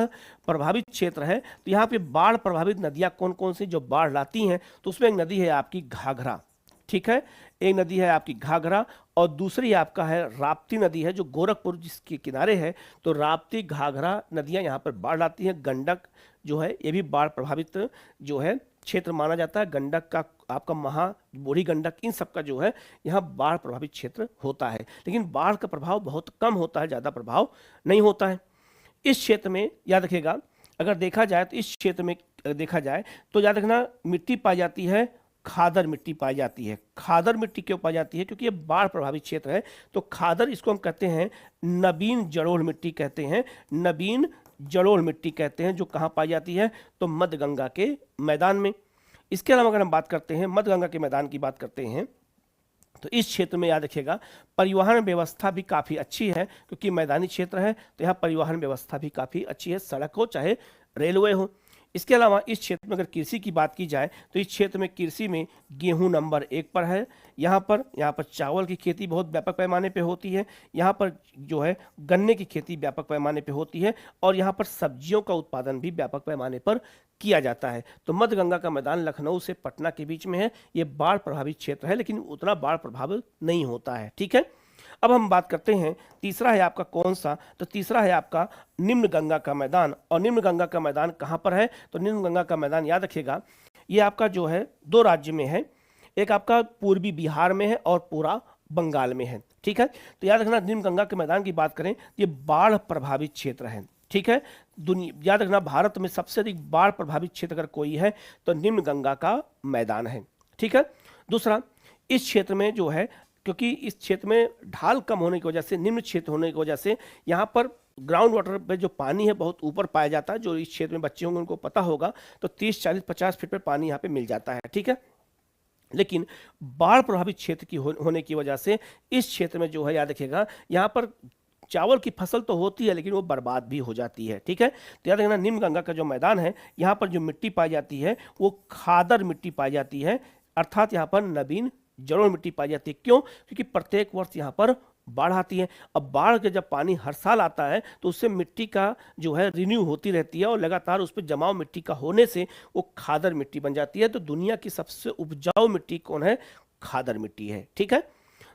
प्रभावित क्षेत्र है। तो यहाँ पे बाढ़ प्रभावित नदियाँ कौन कौन सी जो बाढ़ लाती हैं, तो उसमें एक नदी है आपकी घाघरा। ठीक है। एक नदी है आपकी घाघरा और दूसरी आपका है राप्ती नदी है जो गोरखपुर जिसके किनारे है। तो राप्ती घाघरा नदियाँ यहाँ पर बाढ़ लाती हैं। गंडक जो है ये भी बाढ़ प्रभावित जो है क्षेत्र माना जाता है। गंडक का आपका बूढ़ी गंडक, इन सब का जो है यहाँ बाढ़ प्रभावित क्षेत्र होता है, लेकिन बाढ़ का प्रभाव बहुत कम होता है, ज़्यादा प्रभाव नहीं होता है। इस क्षेत्र में याद रखिएगा, अगर देखा जाए तो इस क्षेत्र में देखा जाए तो याद रखना मिट्टी पाई जाती है, खादर मिट्टी पाई जाती है। खादर मिट्टी क्यों पाई जाती है, क्योंकि ये बाढ़ प्रभावित क्षेत्र है। तो खादर इसको हम कहते हैं नवीन जड़ोढ़ मिट्टी कहते हैं, नवीन जड़ोढ़ मिट्टी कहते हैं, जो कहाँ पाई जाती है, तो मध्य गंगा के मैदान में। इसके अलावा अगर हम बात करते हैं मध्य गंगा के मैदान की बात करते हैं तो इस क्षेत्र में याद रखिएगा परिवहन व्यवस्था भी काफ़ी अच्छी है, क्योंकि मैदानी क्षेत्र है तो यहाँ परिवहन व्यवस्था भी काफ़ी अच्छी है, सड़क हो चाहे रेलवे हो। इसके अलावा इस क्षेत्र में अगर कृषि की बात की जाए तो इस क्षेत्र में कृषि में गेहूं नंबर 1 पर है। यहाँ पर चावल की खेती बहुत व्यापक पैमाने पे होती है। यहाँ पर जो है गन्ने की खेती व्यापक पैमाने पे होती है और यहाँ पर सब्जियों का उत्पादन भी व्यापक पैमाने पर किया जाता है। तो मध्य गंगा का मैदान लखनऊ से पटना के बीच में है। ये बाढ़ प्रभावित क्षेत्र है, लेकिन उतना बाढ़ प्रभावित नहीं होता है। ठीक है। अब हम बात करते हैं तीसरा है आपका कौन सा, तो तीसरा है आपका निम्न गंगा का मैदान। और निम्न गंगा का मैदान कहाँ पर है, तो निम्न गंगा का मैदान याद रखिएगा ये आपका जो है 2 राज्य में है, एक आपका पूर्वी बिहार में है और पूरा बंगाल में है। ठीक है। तो याद रखना निम्न गंगा के मैदान की बात करें ये बाढ़ प्रभावित क्षेत्र है। ठीक है। याद रखना भारत में सबसे अधिक बाढ़ प्रभावित क्षेत्र अगर कोई है तो निम्न गंगा का मैदान है। ठीक है। दूसरा, इस क्षेत्र में जो है, क्योंकि इस क्षेत्र में ढाल कम होने की वजह से, निम्न क्षेत्र होने की वजह से यहाँ पर ग्राउंड वाटर पे जो पानी है बहुत ऊपर पाया जाता है। जो इस क्षेत्र में बच्चे होंगे उनको पता होगा, तो 30, 40, 50 फीट पे पानी यहाँ पे मिल जाता है। ठीक है। लेकिन बाढ़ प्रभावित क्षेत्र की होने की वजह से इस क्षेत्र में जो है याद रखिएगा यहाँ पर चावल की फसल तो होती है लेकिन वो बर्बाद भी हो जाती है। ठीक है। तो याद रखना निम्न गंगा का जो मैदान है यहाँ पर जो मिट्टी पाई जाती है वो खादर मिट्टी पाई जाती है, अर्थात यहाँ पर नवीन जड़ोढ़ मिट्टी पाई जाती है। क्यों? क्योंकि प्रत्येक वर्ष यहाँ पर बाढ़ आती है। अब बाढ़ के जब पानी हर साल आता है तो उससे मिट्टी का जो है रिन्यू होती रहती है और लगातार उस पर जमाव मिट्टी का होने से वो खादर मिट्टी बन जाती है। तो दुनिया की सबसे उपजाऊ मिट्टी कौन है? खादर मिट्टी है। ठीक है।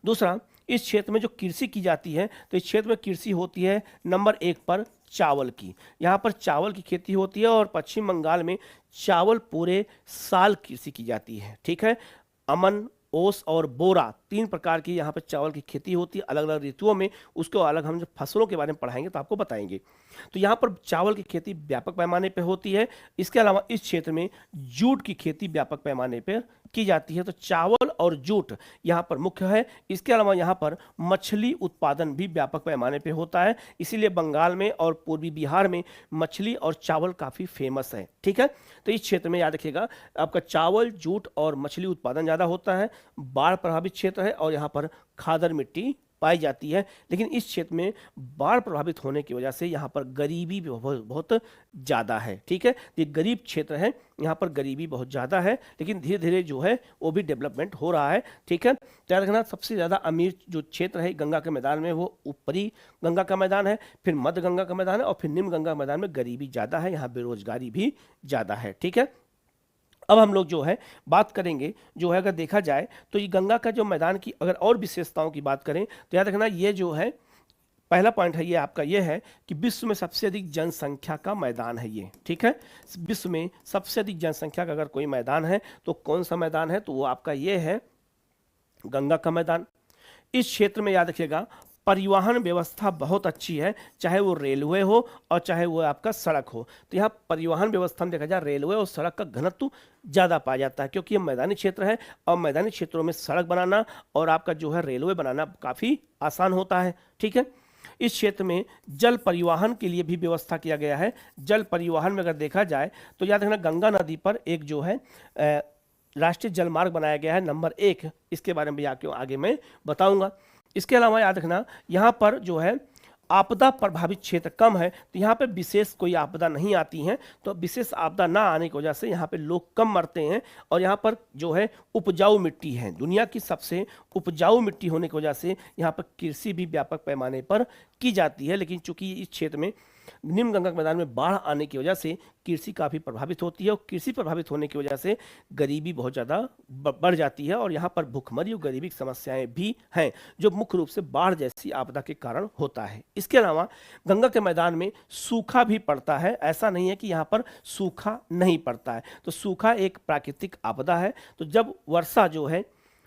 दूसरा, इस क्षेत्र में जो कृषि की जाती है तो इस क्षेत्र में कृषि होती है नंबर 1 पर चावल की। यहाँ पर चावल की खेती होती है और पश्चिम बंगाल में चावल पूरे साल कृषि की जाती है। ठीक है। अमन, ओस और बोरा, 3 प्रकार की यहाँ पर चावल की खेती होती है अलग अलग ऋतुओं में। उसको अलग हम जब फसलों के बारे में पढ़ाएंगे तो आपको बताएंगे। तो यहाँ पर चावल की खेती व्यापक पैमाने पर होती है। इसके अलावा इस क्षेत्र में जूट की खेती व्यापक पैमाने पर की जाती है। तो चावल और जूट यहाँ पर मुख्य है। इसके अलावा यहाँ पर मछली उत्पादन भी व्यापक पैमाने पे होता है, इसीलिए बंगाल में और पूर्वी बिहार में मछली और चावल काफ़ी फेमस है। ठीक है, तो इस क्षेत्र में याद रखिएगा आपका चावल, जूट और मछली उत्पादन ज़्यादा होता है। बाढ़ प्रभावित क्षेत्र है और यहाँ पर खादर मिट्टी पाई जाती है। लेकिन इस क्षेत्र में बाढ़ प्रभावित होने की वजह से यहाँ पर गरीबी भी बहुत ज़्यादा है। ठीक है, ये गरीब क्षेत्र है, यहाँ पर गरीबी बहुत ज़्यादा है, लेकिन धीरे धीरे जो है वो भी डेवलपमेंट हो रहा है। ठीक है, तो याद रखना सबसे ज़्यादा अमीर जो क्षेत्र है गंगा के मैदान में वो ऊपरी गंगा का मैदान है, फिर मध्य गंगा का मैदान है और फिर निम्न गंगा मैदान में गरीबी ज़्यादा है, यहाँ बेरोजगारी भी ज़्यादा है। ठीक है, अब हम लोग जो है बात करेंगे जो है अगर देखा जाए तो ये गंगा का जो मैदान की अगर और विशेषताओं की बात करें तो याद रखना ये जो है पहला पॉइंट है ये आपका ये है कि विश्व में सबसे अधिक जनसंख्या का मैदान है ये। ठीक है, विश्व में सबसे अधिक जनसंख्या का अगर कोई मैदान है तो कौन सा मैदान है, तो वो आपका ये है गंगा का मैदान। इस क्षेत्र में याद रखिएगा परिवहन व्यवस्था बहुत अच्छी है, चाहे वो रेलवे हो और चाहे वो आपका सड़क हो। तो यहाँ परिवहन व्यवस्था में देखा जाए रेलवे और सड़क का घनत्व ज़्यादा पाया जाता है, क्योंकि ये मैदानी क्षेत्र है और मैदानी क्षेत्रों में सड़क बनाना और आपका जो है रेलवे बनाना काफ़ी आसान होता है। ठीक है, इस क्षेत्र में जल परिवहन के लिए भी व्यवस्था किया गया है। जल परिवहन में अगर देखा जाए तो याद रखना गंगा नदी पर एक जो है राष्ट्रीय जल मार्ग बनाया गया है नंबर 1, इसके बारे में आगे मैं बताऊंगा। इसके अलावा याद रखना यहाँ पर जो है आपदा प्रभावित क्षेत्र कम है, तो यहाँ पे विशेष कोई आपदा नहीं आती हैं, तो विशेष आपदा ना आने की वजह से यहाँ पे लोग कम मरते हैं और यहाँ पर जो है उपजाऊ मिट्टी है, दुनिया की सबसे उपजाऊ मिट्टी होने की वजह से यहाँ पर कृषि भी व्यापक पैमाने पर की जाती है। लेकिन चूंकि इस क्षेत्र में निम्न गंगा के मैदान में बाढ़ आने की वजह से कृषि काफ़ी प्रभावित होती है और कृषि प्रभावित होने की वजह से गरीबी बहुत ज़्यादा बढ़ जाती है और यहाँ पर भूखमरी और गरीबी की समस्याएं भी हैं, जो मुख्य रूप से बाढ़ जैसी आपदा के कारण होता है। इसके अलावा गंगा के मैदान में सूखा भी पड़ता है, ऐसा नहीं है कि यहाँ पर सूखा नहीं पड़ता है। तो सूखा एक प्राकृतिक आपदा है। तो जब वर्षा जो है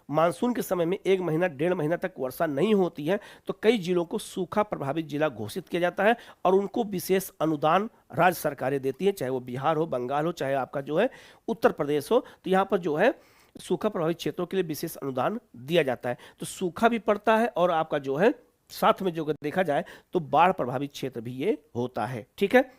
मानसून के समय में 1 महीना 1.5 महीना तक वर्षा नहीं होती है तो कई जिलों को सूखा प्रभावित जिला घोषित किया जाता है और उनको विशेष अनुदान राज्य सरकारें देती हैं, चाहे वो बिहार हो, बंगाल हो, चाहे आपका जो है उत्तर प्रदेश हो। तो यहाँ पर जो है सूखा प्रभावित क्षेत्रों के लिए विशेष अनुदान दिया जाता है। तो सूखा भी पड़ता है और आपका जो है साथ में जो देखा जाए तो बाढ़ प्रभावित क्षेत्र भी ये होता है। ठीक है,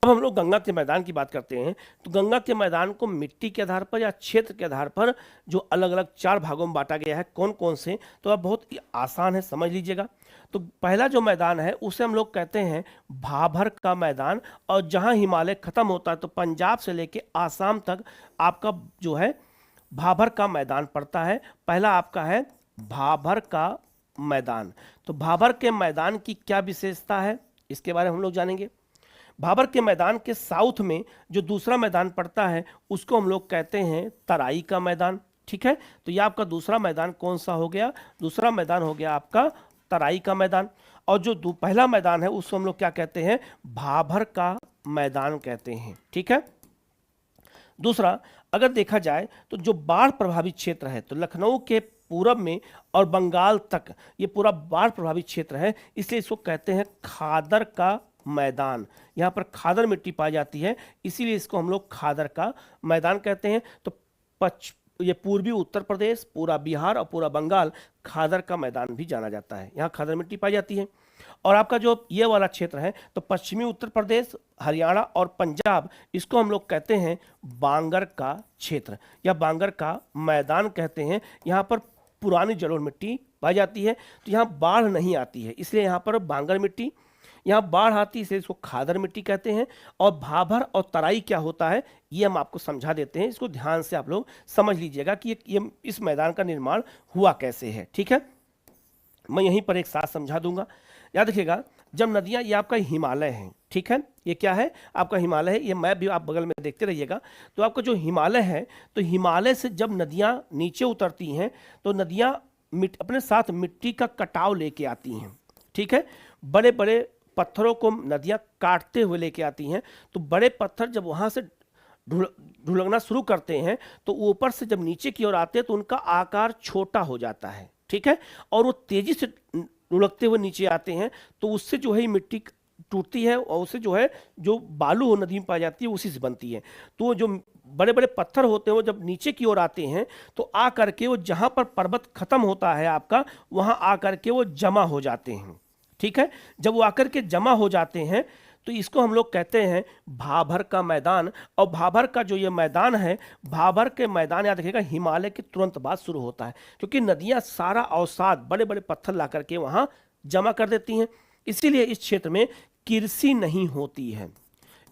अब हम लोग गंगा के मैदान की बात करते हैं। तो गंगा के मैदान को मिट्टी के आधार पर या क्षेत्र के आधार पर जो अलग अलग 4 भागों में बांटा गया है, कौन कौन से, तो अब बहुत ही आसान है, समझ लीजिएगा। तो पहला जो मैदान है उसे हम लोग कहते हैं भाभर का मैदान, और जहां हिमालय खत्म होता है तो पंजाब से लेके आसाम तक आपका जो है भाभर का मैदान पड़ता है। पहला आपका है भाभर का मैदान। तो भाभर के मैदान की क्या विशेषता है इसके बारे में हम लोग जानेंगे। भाभर के मैदान के साउथ में जो दूसरा मैदान पड़ता है उसको हम लोग कहते हैं तराई का मैदान। ठीक है, तो ये आपका दूसरा मैदान कौन सा हो गया, दूसरा मैदान हो गया आपका तराई का मैदान। और जो पहला मैदान है उसको हम लोग क्या कहते हैं, भाभर का मैदान कहते हैं। ठीक है, दूसरा अगर देखा जाए तो जो बाढ़ प्रभावित क्षेत्र है तो लखनऊ के पूरब में और बंगाल तक ये पूरा बाढ़ प्रभावित क्षेत्र है, इसलिए इसको कहते हैं खादर का मैदान। यहाँ पर खादर मिट्टी पाई जाती है, इसीलिए इसको हम लोग खादर का मैदान कहते हैं। तो ये पूर्वी उत्तर प्रदेश, पूरा बिहार और पूरा बंगाल खादर का मैदान भी जाना जाता है, यहाँ खादर मिट्टी पाई जाती है। और आपका जो ये वाला क्षेत्र है तो पश्चिमी उत्तर प्रदेश, हरियाणा और पंजाब, इसको हम लोग कहते हैं बांगर का क्षेत्र या बांगर का मैदान कहते हैं। यहाँ पर पुरानी जलोढ़ मिट्टी पाई जाती है, तो यहाँ बाढ़ नहीं आती है, इसलिए यहाँ पर बांगर मिट्टी, यहाँ बाढ़ आती है इसलिए इसको खादर मिट्टी कहते हैं। और भाभर और तराई क्या होता है ये हम आपको समझा देते हैं, इसको ध्यान से आप लोग समझ लीजिएगा कि ये इस मैदान का निर्माण हुआ कैसे है। ठीक है, मैं यहीं पर एक साथ समझा दूंगा। याद रखिएगा जब नदियाँ, ये आपका हिमालय है, ठीक है, ये क्या है आपका हिमालय है, ये मैप भी आप बगल में देखते रहिएगा। तो आपका जो हिमालय है तो हिमालय से जब नदियाँ नीचे उतरती हैं तो नदियाँ अपने साथ मिट्टी का कटाव लेके आती हैं। ठीक है, बड़े बड़े पत्थरों को नदियाँ काटते हुए लेके आती हैं। तो बड़े पत्थर जब वहाँ से ढुलकना शुरू करते हैं तो ऊपर से जब नीचे की ओर आते हैं तो उनका आकार छोटा हो जाता है, ठीक है, और वो तेजी से लुढ़कते हुए नीचे आते हैं तो उससे जो है मिट्टी टूटती है और उससे जो है जो बालू नदी में पाई जाती है उसी से बनती है। तो जो बड़े बड़े पत्थर होते हैं वो जब नीचे की ओर आते हैं तो आ करके वो जहाँ पर पर्वत खत्म होता है आपका, वहाँ आ करके वो जमा हो जाते हैं, ठीक है। जब वो आकर के जमा हो जाते हैं तो इसको हम लोग कहते हैं भाभर का मैदान। और भाभर का जो ये मैदान है, भाभर के मैदान याद रखिएगा हिमालय के तुरंत बाद शुरू होता है, क्योंकि नदियां सारा अवसाद बड़े बड़े पत्थर ला करके वहां जमा कर देती हैं। इसीलिए इस क्षेत्र में कृषि नहीं होती है,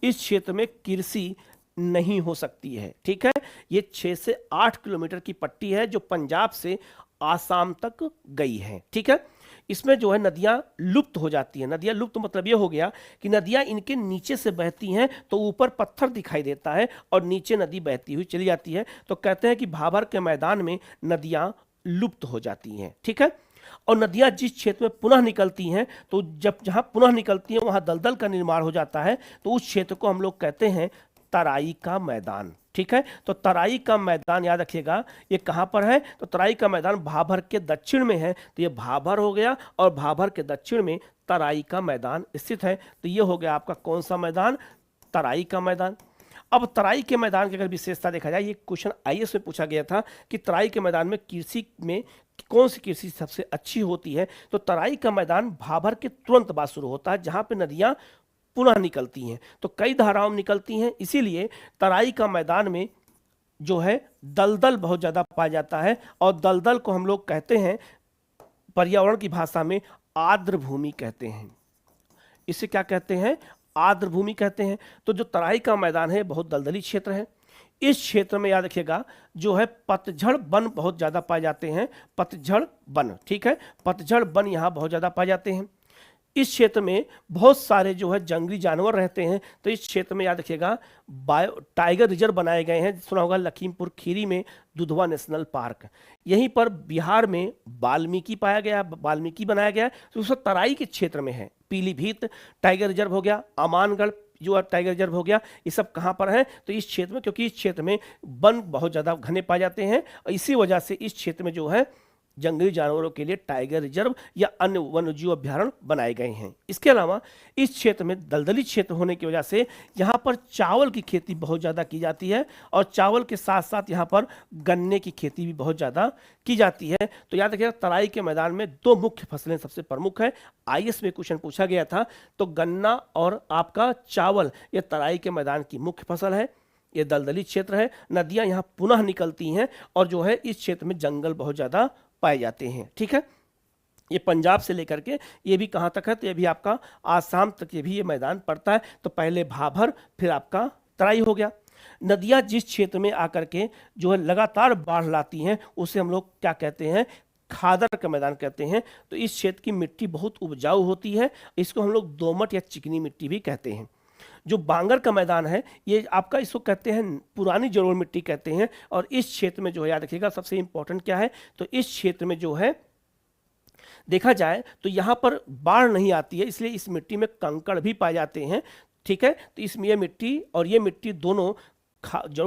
इस क्षेत्र में कृषि नहीं हो सकती है, ठीक है। ये 6 से 8 किलोमीटर की पट्टी है जो पंजाब से आसाम तक गई है, ठीक है। इसमें जो है नदियां लुप्त हो जाती हैं। नदियां लुप्त मतलब ये हो गया कि नदियां इनके नीचे से बहती हैं तो ऊपर पत्थर दिखाई देता है और नीचे नदी बहती हुई चली जाती है, तो कहते हैं कि भाभर के मैदान में नदियां लुप्त हो जाती हैं, ठीक है। और नदियां जिस क्षेत्र में पुनः निकलती हैं तो जब जहां पुनः निकलती हैं वहां दलदल का निर्माण हो जाता है, तो उस क्षेत्र को हम लोग कहते हैं तराई का मैदान, ठीक है। तो तराई का मैदान याद रखिएगा ये कहां पर है, तो तराई का मैदान भाभर के दक्षिण में है, तो ये भाभर हो गया और भाभर के दक्षिण में तराई का मैदान स्थित है। तो ये हो गया आपका कौन सा मैदान, तराई का मैदान। अब तराई के मैदान की अगर विशेषता देखा जाए, ये क्वेश्चन आईएएस में पूछा गया था कि तराई के मैदान में कृषि में कौन सी कृषि सबसे अच्छी होती है, तो तराई का मैदान भाभर के तुरंत बाद शुरू होता है जहां पे नदियां पुनः निकलती हैं, तो कई धाराओं में निकलती हैं, इसीलिए तराई का मैदान में जो है दलदल बहुत ज्यादा पाया जाता है। और दलदल को हम लोग कहते हैं पर्यावरण की भाषा में आर्द्र भूमि कहते हैं। इसे क्या कहते हैं, आर्द्र भूमि कहते हैं। तो जो तराई का मैदान है बहुत दलदली क्षेत्र है। इस क्षेत्र में याद रखिएगा जो है पतझड़ वन बहुत ज्यादा पाए जाते हैं, पतझड़ वन, ठीक है, पतझड़ वन यहाँ बहुत ज्यादा पाए जाते हैं। इस क्षेत्र में बहुत सारे जो है जंगली जानवर रहते हैं, तो इस क्षेत्र में याद रखिएगा बायो टाइगर रिजर्व बनाए गए हैं। सुना होगा लखीमपुर खीरी में दुधवा नेशनल पार्क, यहीं पर बिहार में वाल्मीकि पाया गया, वाल्मीकि बनाया गया, तो उसका तराई के क्षेत्र में है। पीलीभीत टाइगर रिजर्व हो गया, अमानगढ़ जो टाइगर रिजर्व हो गया, ये सब कहाँ पर है, तो इस क्षेत्र में, क्योंकि इस क्षेत्र में वन बहुत ज़्यादा घने पाए जाते हैं और इसी वजह से इस क्षेत्र में जो है जंगली जानवरों के लिए टाइगर रिजर्व या अन्य वन्यजीव अभ्यारण्य बनाए गए हैं। इसके अलावा इस क्षेत्र में दलदली क्षेत्र होने की वजह से यहाँ पर चावल की खेती बहुत ज़्यादा की जाती है और चावल के साथ साथ यहाँ पर गन्ने की खेती भी बहुत ज़्यादा की जाती है। तो याद रखिएगा तराई के मैदान में दो मुख्य फसलें सबसे प्रमुख है। आईएएस में क्वेश्चन पूछा गया था, तो गन्ना और आपका चावल ये तराई के मैदान की मुख्य फसल है। ये दलदली क्षेत्र है, नदियाँ यहाँ पुनः निकलती हैं और जो है इस क्षेत्र में जंगल बहुत ज़्यादा पाए जाते हैं, ठीक है। ये पंजाब से लेकर के ये भी कहाँ तक है, तो ये भी आपका आसाम तक ये भी ये मैदान पड़ता है। तो पहले भाभर फिर आपका तराई हो गया। नदियाँ जिस क्षेत्र में आकर के जो है लगातार बाढ़ लाती हैं उसे हम लोग क्या कहते हैं, खादर का मैदान कहते हैं। तो इस क्षेत्र की मिट्टी बहुत उपजाऊ होती है, इसको हम लोग दोमट या चिकनी मिट्टी भी कहते हैं। जो बांगर का मैदान है ये आपका इसको कहते हैं पुरानी जलोढ़ मिट्टी कहते हैं। और इस क्षेत्र में जो है याद रखिएगा सबसे इंपॉर्टेंट क्या है, तो इस क्षेत्र में जो है देखा जाए तो यहाँ पर बाढ़ नहीं आती है, इसलिए इस मिट्टी में कंकड़ भी पाए जाते हैं, ठीक है। तो इसमें ये मिट्टी और ये मिट्टी दोनों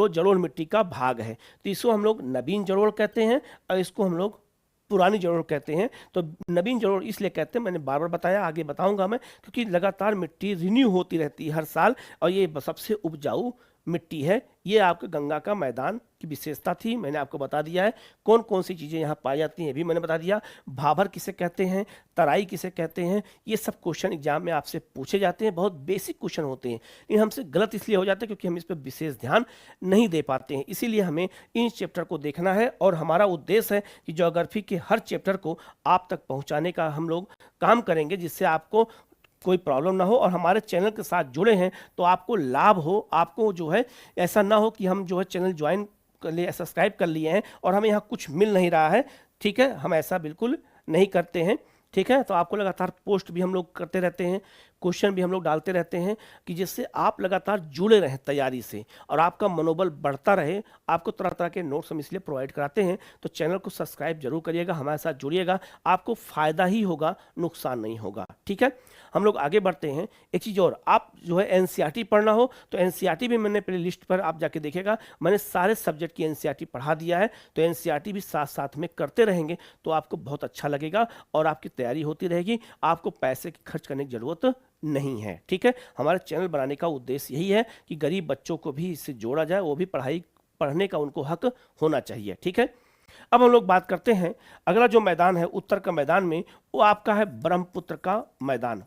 जलोढ़ मिट्टी का भाग है, तो इसको हम लोग नवीन जलोढ़ कहते हैं और इसको हम लोग पुरानी जलोढ़ कहते हैं। तो नवीन जलोढ़ इसलिए कहते हैं, मैंने बार बार बताया, आगे बताऊंगा मैं, क्योंकि लगातार मिट्टी रिन्यू होती रहती है हर साल और ये सबसे उपजाऊ मिट्टी है। ये आपके गंगा का मैदान की विशेषता थी, मैंने आपको बता दिया है। कौन कौन सी चीज़ें यहाँ पाई जाती हैं भी मैंने बता दिया। भाभर किसे कहते हैं, तराई किसे कहते हैं, ये सब क्वेश्चन एग्जाम में आपसे पूछे जाते हैं। बहुत बेसिक क्वेश्चन होते हैं, लेकिन हमसे गलत इसलिए हो जाते हैं क्योंकि हम इस पर विशेष ध्यान नहीं दे पाते हैं। इसीलिए हमें इन चैप्टर को देखना है और हमारा उद्देश्य है कि ज्योग्राफी के हर चैप्टर को आप तक पहुँचाने का हम लोग काम करेंगे, जिससे आपको कोई प्रॉब्लम ना हो और हमारे चैनल के साथ जुड़े हैं तो आपको लाभ हो। आपको जो है ऐसा ना हो कि हम जो है चैनल ज्वाइन कर लिए, सब्सक्राइब कर लिए हैं और हमें यहाँ कुछ मिल नहीं रहा है, ठीक है। हम ऐसा बिल्कुल नहीं करते हैं, ठीक है। तो आपको लगातार पोस्ट भी हम लोग करते रहते हैं, क्वेश्चन भी हम लोग डालते रहते हैं कि जिससे आप लगातार जुड़े रहें तैयारी से और आपका मनोबल बढ़ता रहे। आपको तरह तरह के नोट्स हम इसलिए प्रोवाइड कराते हैं, तो चैनल को सब्सक्राइब जरूर करिएगा, हमारे साथ जुड़िएगा, आपको फायदा ही होगा, नुकसान नहीं होगा। ठीक है, हम लोग आगे बढ़ते हैं। एक चीज़ और, आप जो है एनसीईआरटी पढ़ना हो तो एनसीईआरटी भी मैंने प्ले लिस्ट पर आप जाके देखेगा, मैंने सारे सब्जेक्ट की एनसीईआरटी पढ़ा दिया है। तो एनसीईआरटी भी साथ साथ में करते रहेंगे तो आपको बहुत अच्छा लगेगा और आपकी तैयारी होती रहेगी, आपको पैसे खर्च करने की जरूरत नहीं है। ठीक है, हमारे चैनल बनाने का उद्देश्य यही है कि गरीब बच्चों को भी इससे जोड़ा जाए, वो भी पढ़ने का उनको हक होना चाहिए। ठीक है, अब हम लोग बात करते हैं, अगला जो मैदान है उत्तर का मैदान में, वो आपका है ब्रह्मपुत्र का मैदान।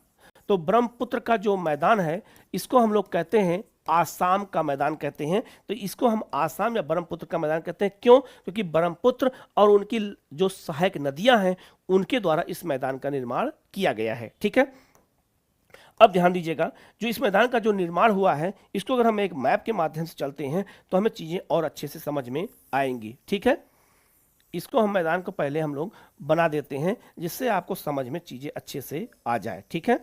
तो ब्रह्मपुत्र का जो मैदान है इसको हम लोग कहते हैं आसाम का मैदान कहते हैं। तो इसको हम आसाम या ब्रह्मपुत्र का मैदान कहते हैं, क्यों? क्योंकि ब्रह्मपुत्र और उनकी जो सहायक नदियां हैं उनके द्वारा इस मैदान का निर्माण किया गया है। ठीक है, अब ध्यान दीजिएगा, जो इस मैदान का जो निर्माण हुआ है इसको अगर हम एक मैप के माध्यम से चलते हैं तो हमें चीजें और अच्छे से समझ में आएंगी। ठीक है, इसको हम मैदान को पहले हम लोग बना देते हैं जिससे आपको समझ में चीजें अच्छे से आ जाए। ठीक है,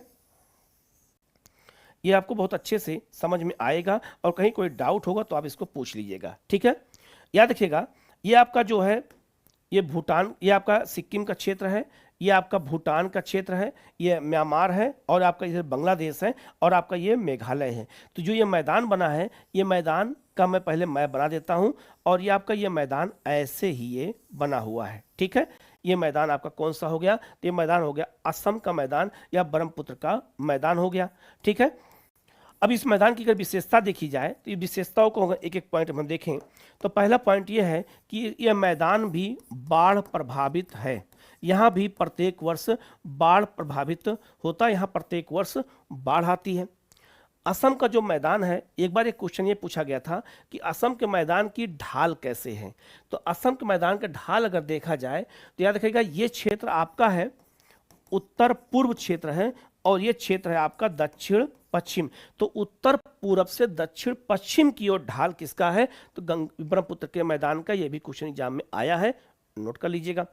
ये आपको बहुत अच्छे से समझ में आएगा और कहीं कोई डाउट होगा तो आप इसको पूछ लीजिएगा। ठीक है, याद रखिएगा, ये आपका जो है ये भूटान, ये आपका सिक्किम का क्षेत्र है, ये आपका भूटान का क्षेत्र है, ये म्यांमार है और आपका इधर बांग्लादेश है और आपका ये मेघालय है। तो जो ये मैदान बना है, ये मैदान का मैं पहले मैप बना देता हूं और ये आपका ये मैदान ऐसे ही ये बना हुआ है। ठीक है, ये मैदान आपका कौन सा हो गया? तो ये मैदान हो गया असम का मैदान या ब्रह्मपुत्र का मैदान हो गया। ठीक है, अब इस मैदान की अगर विशेषता देखी जाए तो ये विशेषताओं को अगर एक एक पॉइंट हम देखें तो पहला पॉइंट ये है कि यह मैदान भी बाढ़ प्रभावित है। यहाँ भी प्रत्येक वर्ष बाढ़ प्रभावित होता है, यहाँ प्रत्येक वर्ष बाढ़ आती है। असम का जो मैदान है, एक बार एक क्वेश्चन ये पूछा गया था कि असम के मैदान की ढाल कैसे है। तो असम के मैदान का ढाल अगर देखा जाए तो याद रखिएगा, ये क्षेत्र आपका है उत्तर पूर्व क्षेत्र है और ये क्षेत्र है आपका दक्षिण पश्चिम। तो उत्तर पूरब से दक्षिण पश्चिम की ओर ढाल किसका है? तो ब्रह्मपुत्र के मैदान का। ये भी क्वेश्चन एग्जाम में आया है, नोट कर लीजिएगा।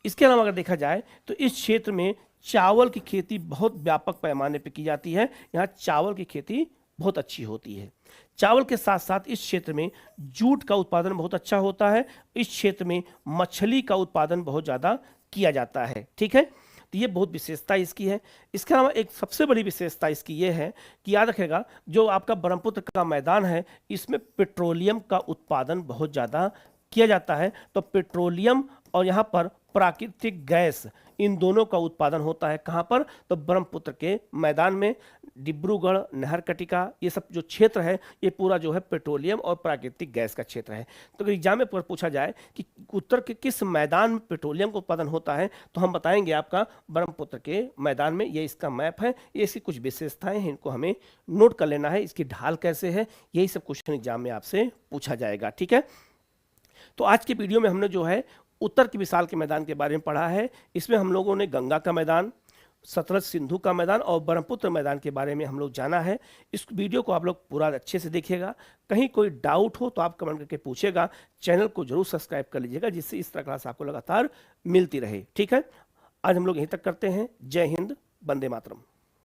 इसके अलावा अगर देखा जाए तो इस क्षेत्र में चावल की खेती बहुत व्यापक पैमाने पर की जाती है। यहाँ चावल की खेती बहुत अच्छी होती है। चावल के साथ साथ इस क्षेत्र में जूट का उत्पादन बहुत अच्छा होता है। इस क्षेत्र में मछली का उत्पादन बहुत ज़्यादा किया जाता है। ठीक है, तो ये बहुत विशेषता इसकी है। इसके अलावा एक सबसे बड़ी विशेषता इसकी ये है कि याद रखेगा, जो आपका ब्रह्मपुत्र का मैदान है इसमें पेट्रोलियम का उत्पादन बहुत ज़्यादा किया जाता है। तो पेट्रोलियम और यहाँ पर प्राकृतिक गैस, इन दोनों का उत्पादन होता है। कहाँ पर? तो ब्रह्मपुत्र के मैदान में। डिब्रूगढ़, नहरकटिका, ये सब जो क्षेत्र है ये पूरा जो है पेट्रोलियम और प्राकृतिक गैस का क्षेत्र है। तो अगर एग्जाम में पूछा जाए कि उत्तर के किस मैदान में पेट्रोलियम का उत्पादन होता है तो हम बताएंगे आपका ब्रह्मपुत्र के मैदान में। ये इसका मैप है, ये इसकी कुछ विशेषताएं हैं, इनको हमें नोट कर लेना है। इसकी ढाल कैसे है, यही सब क्वेश्चन एग्जाम में आपसे पूछा जाएगा। ठीक है, तो आज के वीडियो में हमने जो है उत्तर की विशाल के मैदान के बारे में पढ़ा है। इसमें हम लोगों ने गंगा का मैदान, सतलज सिंधु का मैदान और ब्रह्मपुत्र मैदान के बारे में हम लोग जाना है। इस वीडियो को आप लोग पूरा अच्छे से देखिएगा। कहीं कोई डाउट हो तो आप कमेंट करके पूछेगा। चैनल को जरूर सब्सक्राइब कर लीजिएगा जिससे इस तरह क्लास आपको लगातार मिलती रहे। ठीक है, आज हम लोग यहीं तक करते हैं। जय हिंद, वंदे मातरम।